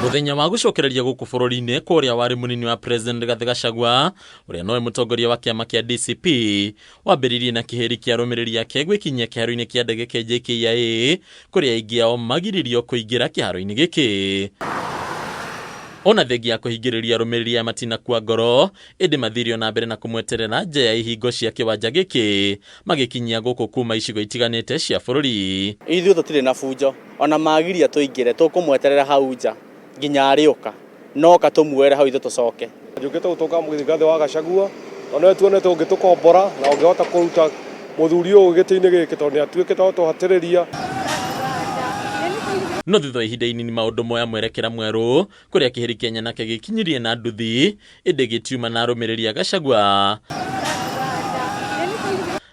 Muthenya wa gucokereria guku bururi-ini kuria wari munini wa President Rigathi Gachagua uria noe mutongoria wa kiama kia DCP wambiririe na kiheri kia rumiriri yake gwikinyia kiharo-ini kia ndege kia JKIA kuria ingi ao magiririo kuingira kiharo-ini giki. Ona thegi ya kuhingiriria rumiriri ya matina kwa ngoro indi mathirio na mbere na kumweterera nja ya ihingo cia kiwanja giki magikinyia guku kuma icigo itiganite cia bururi. Ithuĩ tutire na bunjo ona magiria tuingire tukumweterera hau nja nginya ariuka no katumuere hau ithu tucoke. Njukite gutoka Rigathi wa Gachagua ona tuonete ungitukombora na ungihota kuruta muthuri uyu giti-ini giki tondu atuikite tuhatiriria. No thutha ihinda inini maundu moya mwerekera mweru kuria kiheri Kenya nake gikinyirie na nduthi indi gitiuma na rumiriri ya Gachagua.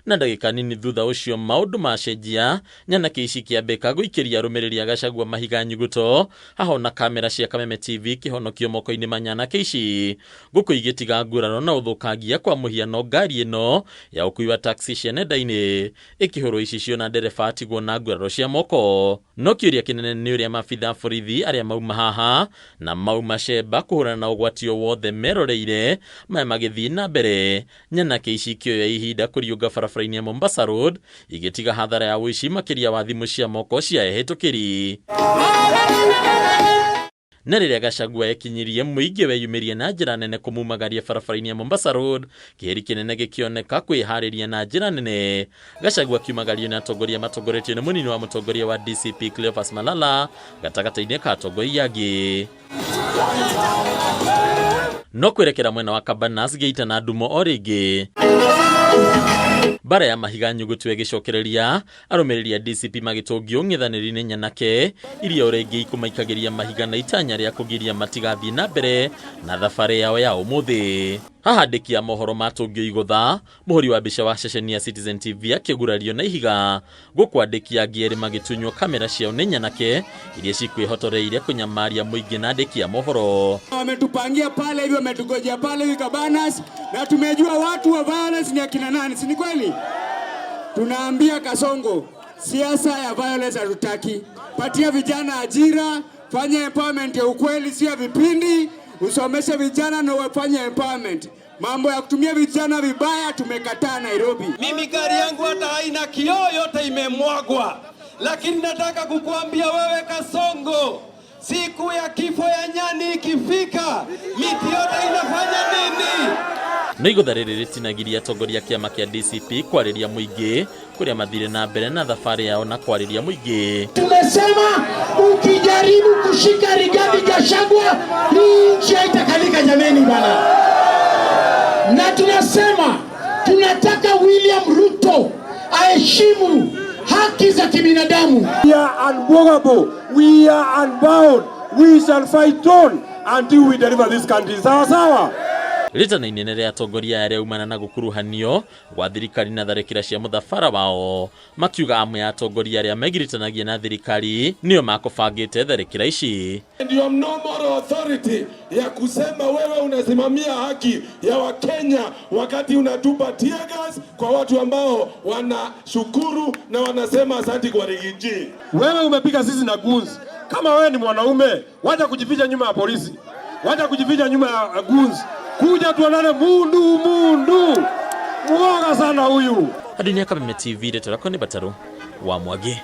Na ndagika nini thutha ucio maundu macenjia Nyanake ici kiambika guikiria rumiriri ya Gachagua mahiga nyuguto haho na kamera cia Kameme TV kihonokio moko-ini ma Nyanake ici guku igitiga ngurano na uthukangia kwa muhiano ngari ino ya ukui wa taxi cia nenda-ini ikihoro ici cio na ndereba atigwo na nguraro cia moko. No kiuria kinene ni uria mabitha borithi aria mauma haha na mauma Sheba kuhurana na ugwatio wothe meroreire maya magithii na mbere. Nyanake ici kioya ihinda kuriunga barabara-ini ya Mombasa Road igitiga hathara ya wici makiria wa thimu cia moko cia ehetukiri. Na riria Gachagua ekinyirie muingi weyumirie na njira nene kumumagaria barabara-ini ya Mombasa Road kiheri kinene gikioneka kwihariria na njira nene. Gachagua kiumagario na atongoria matongoretio ni munini wa mutongoria wa DCP Cleophas Malala gatagata-ini ka atongoria angi. No kwerekera mwena wa Cabanas Geita na Ndumo oringi bara ya mahiga nyugutu egicokereria arumiriri ya DCP magitungio ng'ethaniri-ini Nyanake iria urengi ikumaikagiria mahiga na itanya ria kugiria matigathii na mbere na thabari yao ya umuthi. Haha ndiki ya mohoro matungio igutha muhuri wa mbica wa ceceni ya Citizen TV akigurario na ihiga gukwandiki angi eri magitunywo kamera ciao ni Nyanake iria cikwihotoreire kunyamaria muingi na ndiki ya mohoro. Wametupangia pale hivyo, wametugojea pale hivi Cabanas na tumejua watu wa violence ni akina nani, si ni kweli? Tunaambia Kasongo, siasa ya violence hatutaki. Patia vijana ajira, fanya empowerment ya ukweli, sio vipindi. Usomeshe vijana na wafanye empowerment. Mambo ya kutumia vijana vibaya tumekataa Nairobi. Mimi gari yangu hata haina kioo, yote imemwagwa. Lakini nataka kukuambia wewe Kasongo, siku ya kifo ya nyani ikifika, miti yote inafanya nini? Nigo ritinagiria atongoria kiama kia DCP kwariria muingi kuria mathire na mbere na thabari yao na kwariria muingi. Tumesema ukijaribu kushika Rigathi Gachagua nchi itakalika jameni bana. Na tunasema tunataka William Ruto aheshimu haki za kibinadamu. We are unbogable, we are unbound, we shall fight on until we deliver this country. Sawa sawa. Ritana inene ria atongoria aria umana na gukuruhanio gwa thirikari na tharikira cia muthabara wao makiuga amwe ya atongoria aria megiritanagia na thirikari nio makubangite tharikira ici. And you have no moral authority ya kusema wewe unasimamia haki ya Wakenya wakati unatupa tear gas kwa watu ambao wanashukuru na wanasema asante kwa Rigiji. Wewe umepiga sisi na guns. Kama wewe ni mwanaume, wacha kujificha nyuma ya polisi. Wacha kujificha nyuma ya guns. Kuja tuonane mundu. Muoga sana huyu. Hadi ni Kameme TV, Retara Koni Bataru wa Mwage.